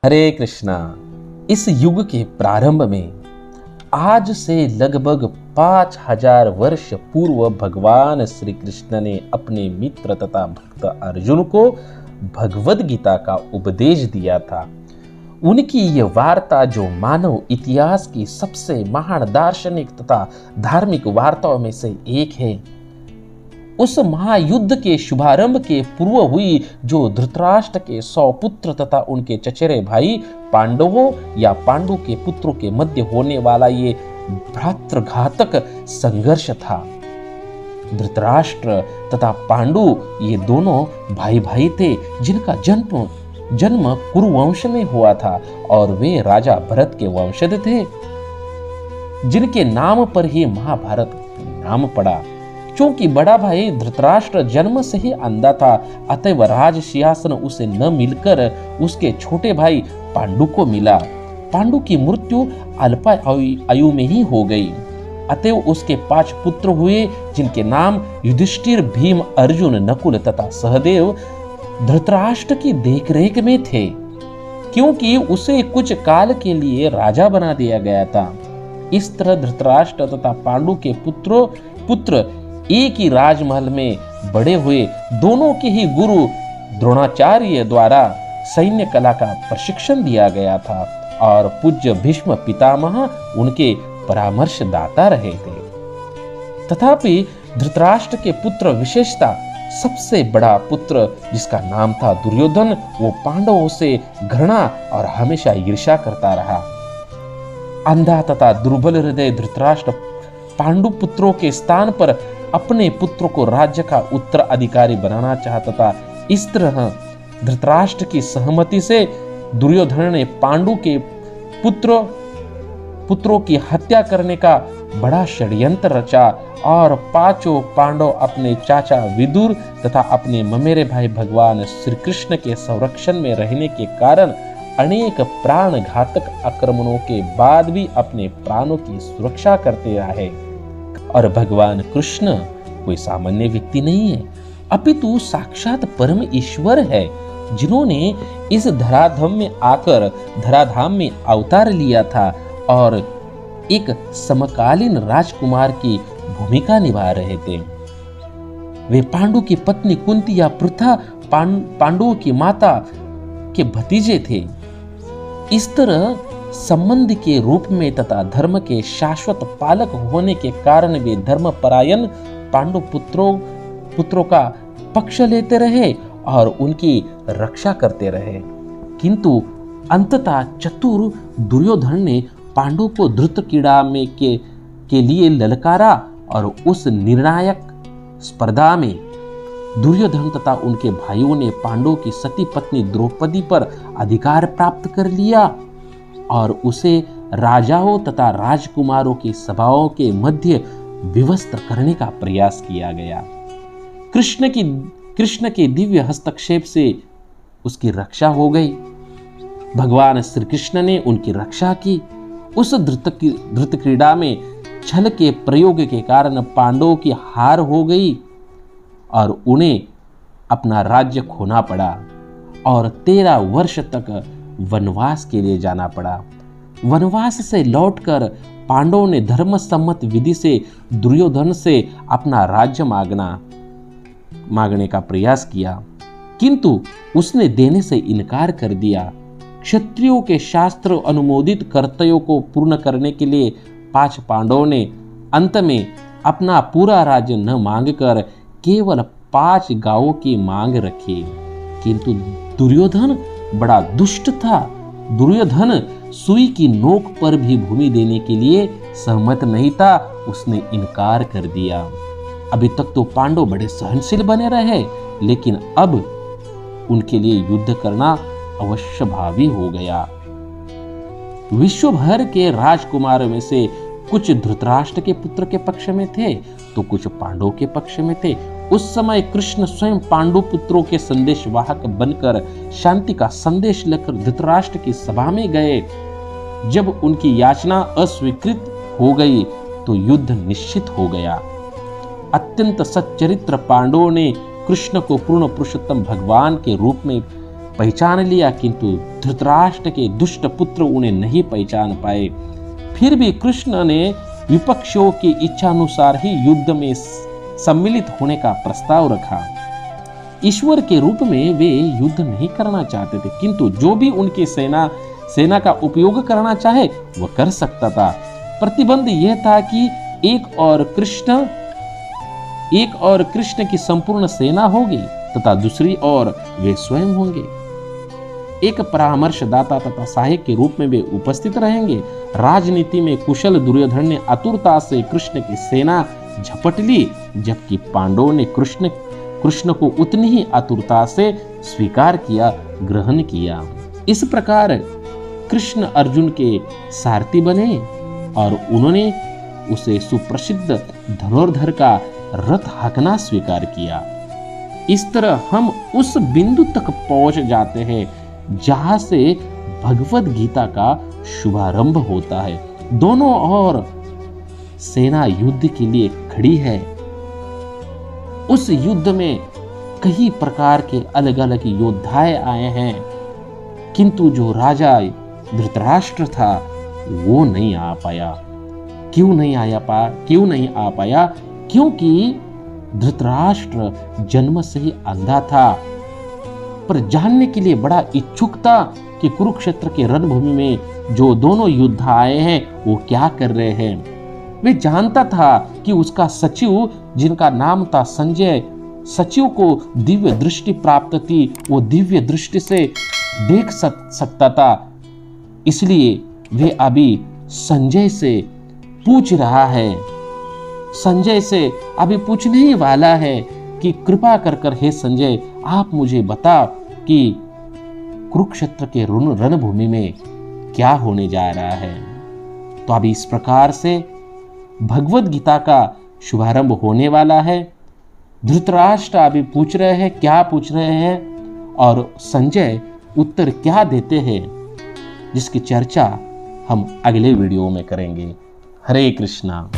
हरे कृष्णा। इस युग के प्रारंभ में आज से लगभग 5000 वर्ष पूर्व भगवान श्री कृष्ण ने अपने मित्र तथा भक्त अर्जुन को भगवद गीता का उपदेश दिया था। उनकी यह वार्ता जो मानव इतिहास की सबसे महान दार्शनिक तथा धार्मिक वार्ताओं में से एक है, उस महायुद्ध के शुभारंभ के पूर्व हुई, जो धृतराष्ट्र के 100 पुत्र तथा उनके चचेरे भाई पांडवों या पांडु के पुत्रों के मध्य होने वाला ये भ्रातृघातक संघर्ष था। धृतराष्ट्र तथा पांडु ये दोनों भाई भाई थे, जिनका जन्म कुरुवंश में हुआ था और वे राजा भरत के वंशज थे, जिनके नाम पर ही महाभारत नाम पड़ा। क्योंकि बड़ा भाई धृतराष्ट्र जन्म से ही अंधा था, अतएव राज सिंहासन उसे न मिलकर उसके छोटे भाई पांडु को मिला। पांडु की मृत्यु अल्पायु में ही हो गई, अतएव उसके 5 पुत्र हुए, जिनके नाम युधिष्ठिर, भीम, अर्जुन, नकुल तथा सहदेव धृतराष्ट्र की देखरेख में थे, क्योंकि उसे कुछ काल के लिए राजा बना दिया गया था। इस तरह धृतराष्ट्र तथा पांडु के पुत्र एक ही राजमहल में बड़े हुए। दोनों के ही गुरु द्रोणाचार्य द्वारा सैन्य कला का प्रशिक्षण दिया गया था और पूज्य भीष्म पितामह उनके परामर्शदाता रहे थे। तथापि धृतराष्ट्र के पुत्र विशेषता सबसे बड़ा पुत्र, जिसका नाम था दुर्योधन, वो पांडवों से घृणा और हमेशा ईर्ष्या करता रहा। अंधा तथा दुर्बल हृदय धृतराष्ट्र पांडु पुत्रों के स्थान पर अपने पुत्र को राज्य का उत्तराधिकारी बनाना चाहता था। इस तरह धृतराष्ट्र की सहमति से दुर्योधन ने पांडु के पुत्रों की हत्या करने का बड़ा षड्यंत्र रचा और 5 पांडव अपने चाचा विदुर तथा अपने ममेरे भाई भगवान श्री कृष्ण के संरक्षण में रहने के कारण अनेक प्राण घातक आक्रमणों के बाद भी अपने प्राणों की सुरक्षा करते रहे। और भगवान कृष्ण कोई सामान्य व्यक्ति नहीं है, अपितु साक्षात परम ईश्वर है, जिन्होंने इस धराधाम में अवतार लिया था और एक समकालीन राजकुमार की भूमिका निभा रहे थे। वे पांडु की पत्नी कुंती या पृथा पांडुओं की माता के भतीजे थे। इस तरह संबंध के रूप में तथा धर्म के शाश्वत पालक होने के कारण वे धर्मपरायण पांडु पुत्रों का पक्ष लेते रहे और उनकी रक्षा करते रहे। किंतु अंततः चतुर दुर्योधन ने पांडु को धृत क्रीड़ा में के लिए ललकारा और उस निर्णायक स्पर्धा में दुर्योधन तथा उनके भाइयों ने पांडवों की सती पत्नी द्रौपदी पर अधिकार प्राप्त कर लिया और उसे राजाओं तथा राजकुमारों की सभाओं के मध्य विवस्त करने का प्रयास किया गया। कृष्ण के दिव्य हस्तक्षेप से उसकी रक्षा हो गई। भगवान श्री कृष्ण ने उनकी रक्षा की। उस धृत क्रीड़ा में छल के प्रयोग के कारण पांडवों की हार हो गई और उन्हें अपना राज्य खोना पड़ा और 13 वर्ष तक वनवास के लिए जाना पड़ा। वनवास से लौटकर पांडवों ने धर्म सम्मत विधि से दुर्योधन से अपना राज्य मांगने का प्रयास किया, किंतु उसने देने से इनकार कर दिया। क्षत्रियों के शास्त्र अनुमोदित कर्तव्यों को पूर्ण करने के लिए 5 पांडवों ने अंत में अपना पूरा राज्य न मांगकर केवल 5 गांवों की मांग रखी। किंतु दुर्योधन बड़ा दुष्ट था। दुर्योधन सुई की नोक पर भी भूमि देने के लिए सहमत नहीं था, उसने इनकार कर दिया। अभी तक तो पांडव बड़े सहनशील बने रहे, लेकिन अब उनके लिए युद्ध करना अवश्यभावी हो गया। विश्व भर के राजकुमारों में से कुछ धृतराष्ट्र के पुत्र के पक्ष में थे तो कुछ पांडवों के पक्ष में थे। उस समय कृष्ण स्वयं पांडु पुत्रों के संदेशवाहक बनकर शांति का संदेश लेकर धृतराष्ट्र की सभा में गए। जब उनकी याचना अस्वीकृत हो गई तो युद्ध निश्चित हो गया। अत्यंत सच्चरित्र पांडवों ने कृष्ण को पूर्ण पुरुषोत्तम भगवान के रूप में पहचान लिया, किंतु धृतराष्ट्र के दुष्ट पुत्र उन्हें नहीं पहचान पाए। फिर भी कृष्ण ने विपक्षियों की इच्छानुसार ही युद्ध में सम्मिलित होने का प्रस्ताव रखा। ईश्वर के रूप में वे युद्ध नहीं करना चाहते थे, किंतु जो भी उनकी सेना का उपयोग करना चाहे वह कर सकता था। प्रतिबंध यह था कि एक और कृष्ण की संपूर्ण सेना होगी तथा दूसरी ओर वे स्वयं होंगे। एक परामर्शदाता तथा सहायक के रूप में वे उपस्थित रहेंगे। राजनीति में कुशल दुर्योधन ने आतुरता से कृष्ण की सेना झपट ली, जबकि पांडवों ने कृष्ण को उतनी ही आतुरता से स्वीकार किया, ग्रहण किया। इस प्रकार कृष्ण अर्जुन के सारथी बने और उन्होंने उसे सुप्रसिद्ध धनुर्धर का रथ हाँकना स्वीकार किया। इस तरह हम उस बिंदु तक पहुंच जाते हैं जहां से भगवद गीता का शुभारंभ होता है। दोनों ओर सेना युद्ध के लिए खड़ी है। उस युद्ध में कई प्रकार के अलग अलग योद्धाएं आए हैं, किंतु जो राजा धृतराष्ट्र था वो नहीं आ पाया। क्यों नहीं आ पाया? क्योंकि धृतराष्ट्र जन्म से ही अंधा था, पर जानने के लिए बड़ा इच्छुक था कि कुरुक्षेत्र के रणभूमि में जो दोनों योद्धा आए हैं वो क्या कर रहे हैं। वे जानता था कि उसका सचिव, जिनका नाम था संजय, सचिव को दिव्य दृष्टि प्राप्त थी, वो दिव्य दृष्टि से देख सकता था। इसलिए वे अभी संजय से पूछ रहा है, संजय से अभी पूछने ही वाला है कि कृपा कर हे संजय, आप मुझे बताओ कि कुरुक्षेत्र के रणभूमि में क्या होने जा रहा है। तो अभी इस प्रकार से भगवद गीता का शुभारंभ होने वाला है। धृतराष्ट्र अभी पूछ रहे हैं, क्या पूछ रहे हैं और संजय उत्तर क्या देते हैं, जिसकी चर्चा हम अगले वीडियो में करेंगे। हरे कृष्णा।